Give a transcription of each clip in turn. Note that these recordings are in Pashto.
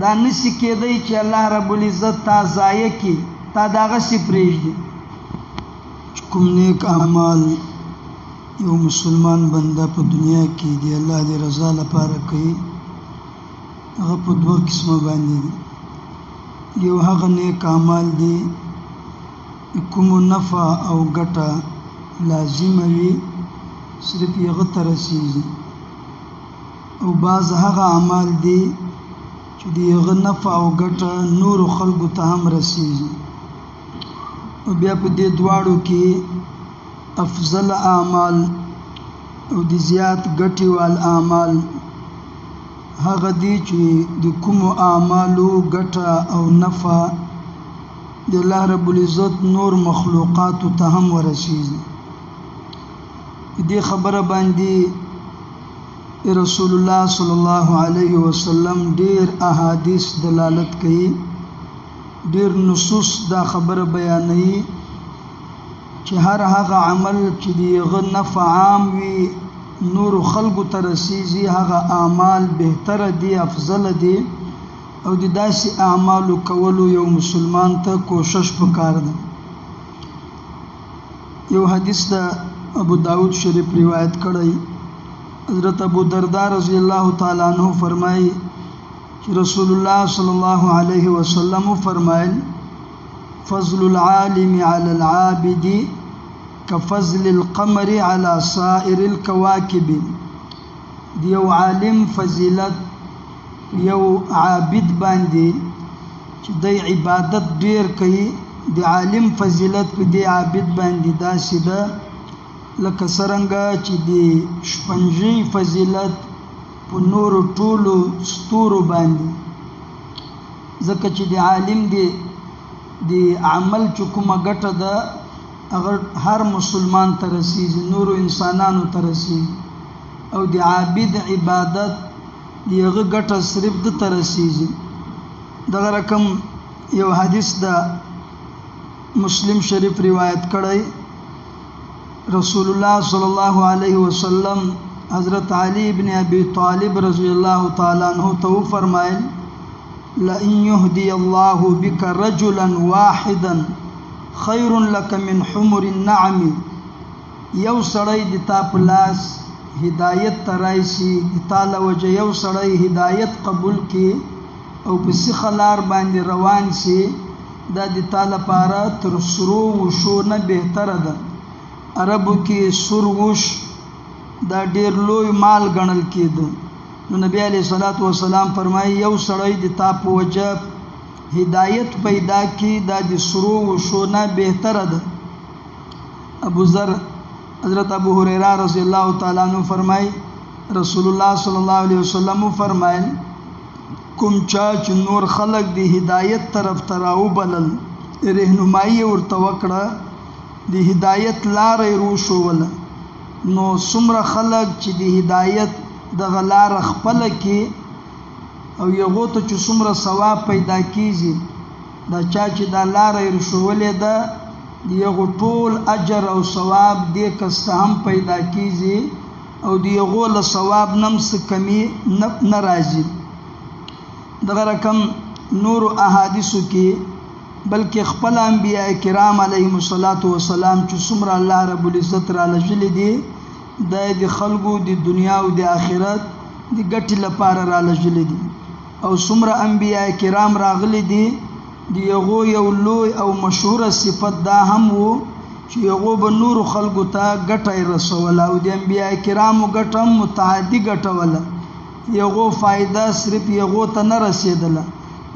دا نسی کېدی چې الله رب العزت تا ضایع کړي، تا دغسې پرېږدي. کوم نیک اعمال یو مسلمان بنده په دنیا کې د الله د رضا لپاره کوي، هغه په دوه قسمه باندې دي. یو هغه نیک اعمال دي کوم نفع او ګټه لازمه وي، صرف هغه ته رسیږي، او بعض هغه اعمال دي چې د هغه نفع او ګټه نورو خلکو ته هم رسیږي. او بیا په دې دواړو کې افضل اعمال او د زیات ګټې وال اعمال هغه دي چې د کومو اعمالو ګټه او نفع د الله رب العزت نور مخلوقاتو ته هم ورسیږي. دې خبره باندې رسول الله صلی الله علیه وسلم ډیر احادیث دلالت کوي، ډیر نصوص دا خبره بیانوي چې هر هغه عمل چې دغه نفع عام وي نور خلکو ته رسیږي، هغه اعمال بهتره دي، افضل دي، او د داسې اعمالو کولو یو مسلمان ته کوشش پکار ده. یو حدیث ده ابو داود شریف روایت کړی، حضرت ابو درداء رضی الله تعالی عنہ فرمایي چې رسول الله صلی الله علیه وسلم فرمایل فضل العالم علی العابد كفضل القمر على سائر الكواكب. دیو عالم فضیلت یو عابد باندې چې د عبادت ډیر کوي، د عالم فضیلت په دی عابد باندې داسې ده لکه څرنګه چې د شپنجۍ فضیلت په نورو ټولو ستورو باندې، ځکه چې د عالم د عمل چې کومه ګټه ده هغه هر مسلمان ته رسیږي، نورو انسانانو ته رسیږي، او د عابد عبادت د هغه ګټه صرف ده ته رسیږي. دغه رقم یو حدیث ده مسلم شریف روایت کړی، رسول الله صلی الله علیه وسلم حضرت علی ابن ابی طالب رضی الله تعالی عنہ ته فرمایل لئن یهدی الله بک رجلا واحدا خیر لك من حمر النعم. یو سړی د تا په لاس هدایت ته راشي، د تا له وجه یو سړی هدایت قبول کړي او په سیخه لار باندې روان شي، دا د تا لپاره تر سرو وشو نه بهتره ده. عربو کې سور وش دا ډیر لوی مال ګڼل کېده، نو نبی علیه الصلاۃ والسلام فرمایي یو سړی د تا په وجه هدایت پیدا کی، دا د سرو وشو نه بهتره ده. ابو ذر حضرت ابو هریره رضی الله تعالی عنہ فرمایي رسول الله صلی الله علیه وسلم فرمایل کوم چا چې نور خلق د هدایت طرف ته راوبلل، رهنمایي ورته وکړه، د هدایت لارې روښوله، نو څومره خلق چې د هدایت دغه لاره خپله کړي او یغو ته چې څومره ثواب پیدا کیږي، دا چا چې دا لاره روښولې ده د یغو ټول اجر او ثواب دې کس ته هم پیدا کیږي، او د یغو له ثواب نه هم څه کمي نه راځي. دغه رقم نورو احادیثو کې بلکې خپل انبیاء کرام علیهم الصلاۃ والسلام چې څومره الله رب العزت را لږلي دي، د خلکو د دنیا او د آخرت د ګټې لپاره را لږلي دي، او څومره انبیاء کرام راغلي دي، د یغو یو لوی او مشهوره صفت دا هم و چې یغو به نورو خلکو ته ګټه رسوله، او د انبیاء کرامو ګټه هم متعدي ګټوله، یغو فایده صرف یغو ته نه رسېدله.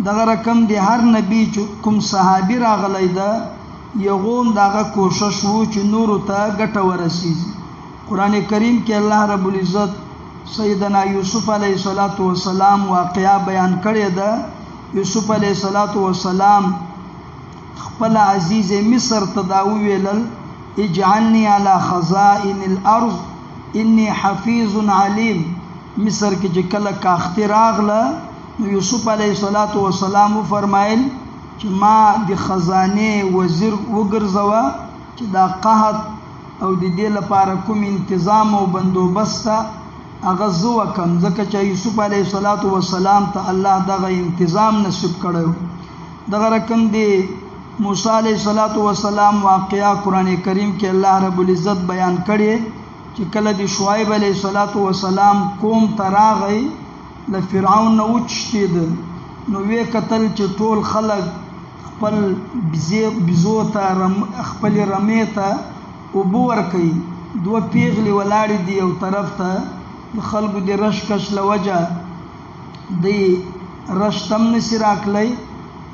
دغه رقم د هر نبی چې کوم صحابي راغلی ده یغو هم دغه کوشش و چې نورو ته ګټه ورسیږي. قرآن کریم کې الله رب العزت سیدنا یوسف علیه السلام واقعا بیان کړی ده. یوسف علیه السلام خپل عزیز مصر ته دا وویلل اجعلنی علی خزائن الارض انی حفیظ علیم. مصر کې چې کله کاختی راغله نو یوسف علیه السلام فرمایل چې ما د خزانه وزیر وګرځوه چې دا قحط او د دې لپاره کوم انتظام او بندوبست هغه زه وکم، ځکه چې یوسف علیه السلام ته الله دغه انتظام نصیب کړی. دغه رقم دی موسی علیه السلام واقعه قرآن کریم کې الله رب العزت بیان کړی چې کله د شعیب علیه السلام قوم ته راغی له فرعون نه وچښتېد، نو ویې کتل چې ټول خلک خپل بزو ته خپلې رمې ته اوبه ورکوي، دوه پیغلې ولاړې دي یو طرف ته، د خلکو د رشکش له وجه دی رشت هم نسي راکلی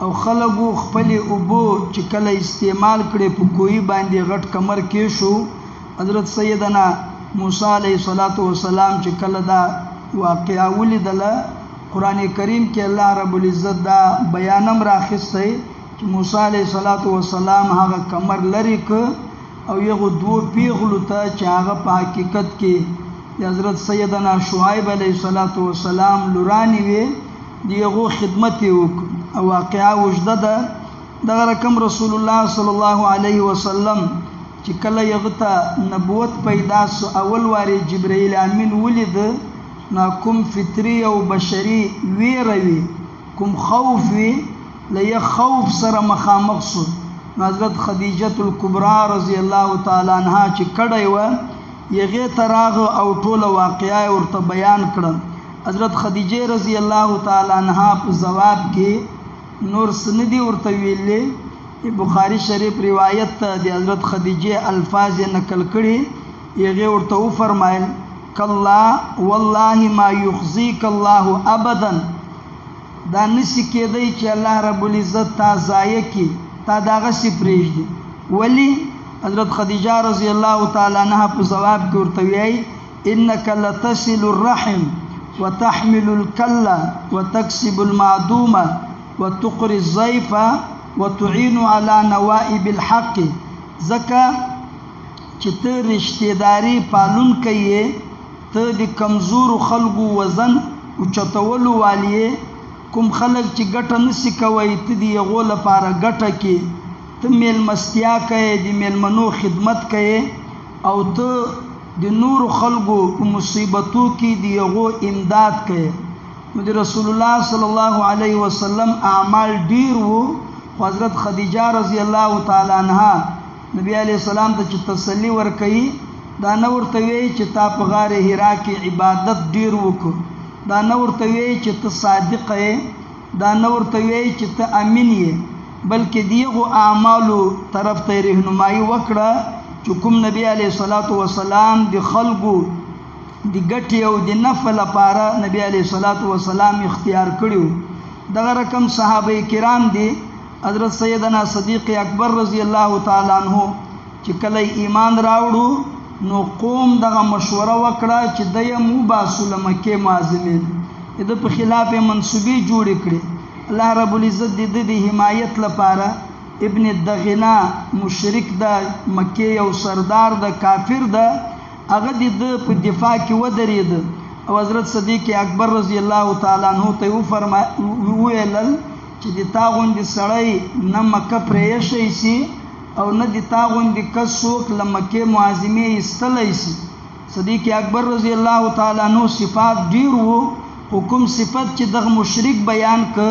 او خلکو خپلې اوبه چې کله استعمال کړې په کوهي باندې غټ کمر کې شو. حضرت سیدنا موسی علیه السلام چې کله دا واقعه ولیدله، قرآن کریم کې الله رب العزت دا بیانم راخستی چې موسی علیه السلام هغه کمر لرې که او یغو دوه پیغلو ته چې هغه په حقیقت کې د حضرت سیدنا شعیب علیه السلام لورانې وې، د هغو خدمت یې وکړ. او واقعه اوږده ده. دغه رقم رسول الله صلی الله علیه وسلم چې کله هغه ته نبوت پیدا سو، اول وارې جبرائیل امین ولید، نا کوم فطری او بشری ویره وي، کوم خوف وي، له یې خوف سره مخامخ سو. حضرت خدیجه الکبرا رضی الله تعالی عنها چې کړی وه، هغې ته راغه او ټوله واقعه ورته بیان کړه. حضرت خدیجه رضی الله تعالی عنها په ځواب کې نور څه نه دي ورته ویلي. بخاری شریف روایت ته د حضرت خدیجه الفاظ یې نقل کړي. هغې ورته وفرمایل کلا والله ما یخزیک الله ابدا، دا نسی کېدی چې الله رب العزت تا ضایع کړي، تا دغسې پرېږدي. ولی؟ حضرت خدیجه رضی الله تعالی عنها په ځواب کې ورته وایي انک لتصل الرحم وتحمل الكلا وتكسب المعدوم وتقري الضيف وتعين على نوائب الحق، ځکه چې ته رشتهداري پالونکی یې، ته د کمزورو خلکو وزن اوچتولو والی یې. کوم خلک چې ګټه نسی کوی، ته د هغو لپاره ګټه کې، ته میلمستیا کوې، د میلمنو خدمت کوې، او ته د نورو خلکو په مصیبتو کې د هغو امداد کوې. نو د رسول الله صلی الله علیه وسلم اعمال ډیر وو، خو حضرت خدیجه رضی الله تعالی عنها نبی علیه السلام ته چې تسلی ورکوي، دا نه ورته وایي چې تا په غار حرا کې عبادت ډیر وکړو، دا نه ورته وایي چې ته صادق یې، دا نه ورته وایي چې ته امین یې، بلکې د هغو اعمالو طرف ته یې رهنمایي وکړه چې کوم نبی علیه السلام د خلکو د ګټې او د نفع لپاره نبی علیه السلام اختیار کړي. دغه رقم صحابه کرام دي. حضرت سیدنا صدیق اکبر رضی الله تعالی عنہ چې کله ایمان راوړو، نو قوم دغه مشوره وکړه چې د یې وباسو له مکې معظمې، د په خلاف یې منصوبې جوړې کړې. الله رب العزت د ده د حمایت لپاره ابن دغنا مشرک ده، مکې یو سردار ده، کافر ده، هغه د ده په دفاع کې ودرېده او حضرت صدیق اکبر رضی الله تعالی عنہ ته وویلل چې د تا غوندې سړی نه مکه پرېښی سي او نه د تا غوندې کس څوک له مکې معظمې ایستلی سي. صدیق اکبر رضی الله تعالی عنہ صفات ډیر وو، خو کوم صفت چې دغه مشرک بیان که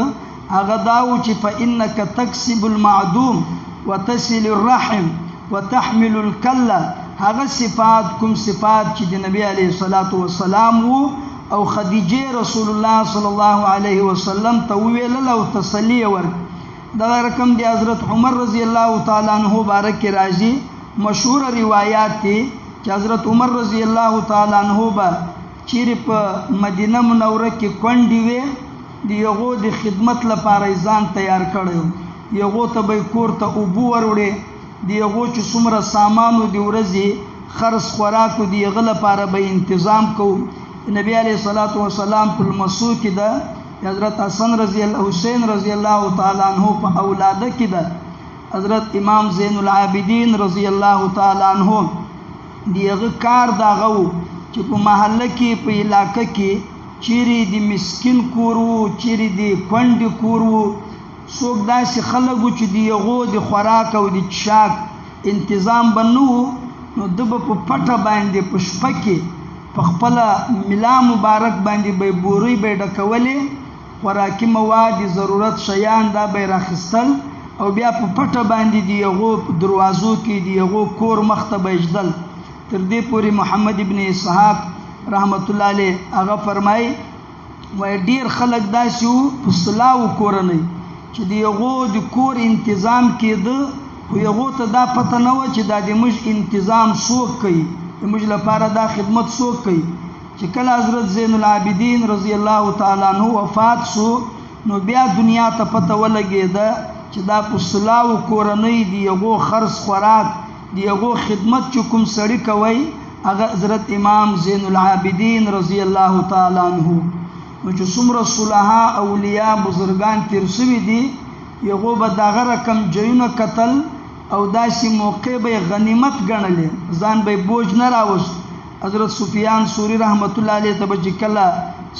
هغه دا و چې فإنک تکسب المعدوم وتصل الرحم وتحمل الکلا، هغه صفات کوم صفات چې د نبی علیه السلام وو او خدیجه رسول الله صلی الله علیه وسلم ته وویلل او تسلی یې ورکړه. دغه رقم د حضرت عمر رضی الله تعالی عنہ باره کې راځي، مشهوره روایات دي چې حضرت عمر رضی الله تعالی عنہ به چیرې په مدینه منوره کې کونډې وې، د هغو د خدمت لپاره یې ځان تیار کړی و، هغو ته به یې کور ته اوبه وروړې، د هغو چې څومره سامان و د ورځې خرڅ خوراک و د هغه لپاره به انتظام کوو. نبی علیه السلام په لمسو کې ده، حضرت حسین رضی الله تعالی عنہ په اولاده کې ده، حضرت امام زین العابدین رضی الله تعالی عنہ د هغه کار دغه و چې په محله کې په علاقه کې چیرې د مسکین کور و، چیرې د کونډې کور و، څوک داسې خلک و چې د هغو د خوراک او د څښاک انتظام به نه و، نو ده به په پټه باندې په شپه کې په خپل ملا مبارک باندې به بوري به ډکولې، خوراکي مواد ضرورت شیان دا به راخستل او بیا په پټه باندې دی یغو دروازو کې دی یغو کور مخته بجدل. تر دې پورې محمد ابن اسحاق رحمت الله علیه هغه فرمای وای ډیر خلک داسې وو په سلاو کورنۍ چې دی یغو د کور انتظام کېده، خو یغو ته دا پته نه و چې دا د موږ انتظام څوک کوي، د موږ لپاره دا خدمت څوک کوي. چې کله حضرت زین العابدین رضی الله تعالی عنہ وفات شو نو بیا دنیا ته پته ولګېده چې دا په سلاو کورنۍ دی یغو خرڅ خوراک دی یغو خدمت چې کوم سړی کوي هغه حضرت امام زین العابدین رضی الله تعالی عنہ. نو چې څومره صلحا اولیاء بزرگان تیر شوي دي یغو به دغه رقم جایونه قتل او داسې موقع به غنیمت ګڼلې، ځان به بوج نه راوست. حضرت سفیان ثوری رحمت الله علیه ته به چې کله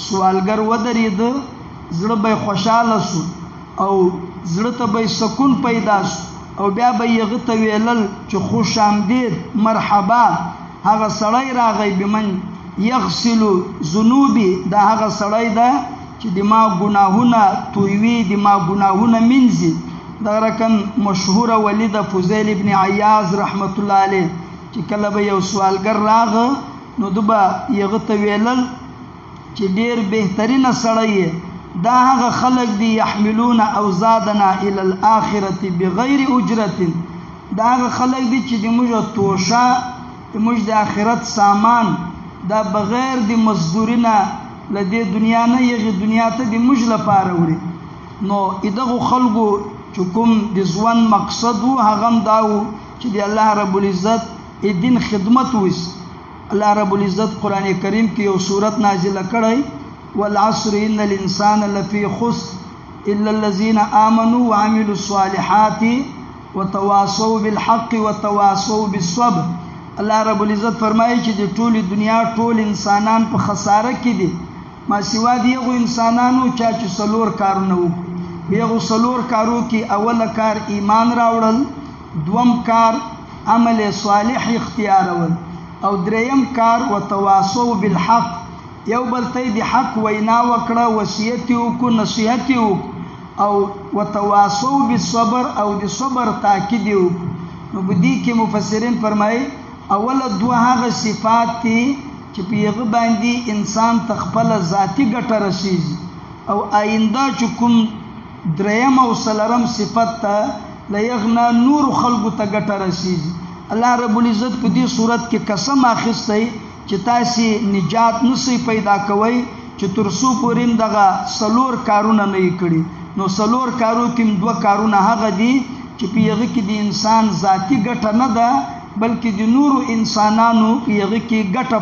سوالګر ودرېده زړه به خوشحاله شو او زړه ته به سکون پیدا شو او بیا به یې هغه ته ویلل چې خوش آمدید مرحبا، هغه سړی راغی بمن یغسل ذنوبی، دا هغه سړی ده چې د ما ګناهونه تویوي، د ما ګناهونه مینځي. دا رقم مشهور ولی د فضیل ابن عیاض رحمت الله علیه چې کله به یو سوالګر راغه نو ده به یغه ته ویلل چې ډیر بهترینه سړی دا هغه خلق دی یحملون اوزادنا الی الاخره بغیر اجرت، دا هغه خلق دی چې د موږ توشه د موږ د آخرت سامان دا بغیر د مزدوری نه له دې دنیا نه یغه دنیا ته د موږ لپاره وړي. نو دغه خلکو چې کوم د ژوند مقصد وو هغه هم دا و چې د الله رب العزت دین خدمت وس. الله رب العزت قرآن کریم کې یو سورت نازله کړی والعصر ان الانسان لفی خسر الا الذين آمنوا وعملوا الصالحات وتواصوا بالحق وتواصوا بالصبر. الله رب العزت فرمایي چې د ټول دنیا ټول انسانان په خساره کې دي ما سوا دی یو انسانانو چې څلور کارونه وکړي. یو څلور کارو کې اول کار ایمان راوړل، دوم کار عمل صالح اختیارول، او دریم کار وتواصوا بالحق، یو بل ته د حق وینا وکړه، وصیت وکړه، نصیحت وکړه، او وتواصوا بالصبر او د صبر تاکید وکړه. نو بدی کې مفسرین فرمایي اول دوه هغه صفات دي چې په هغه باندې انسان تخپل ذاتی ګټه رسیږي، او آینده چې کوم دریم او څلورم صفت ته ليغنا نور خلق ته ګټه رسیږي. الله رب العزت په دې صورت کې قسم اخیستی چې تاسو نجات نشئ پیدا کوئ چې ترسو پورې دغه څلور کارونه نه کړي. نو څلور کارو کې دوه کارونه هغه دي چې په هغه کې د انسان ذاتی ګټه نه ده بلکې د نورو انسانانو په هغه کې ګټه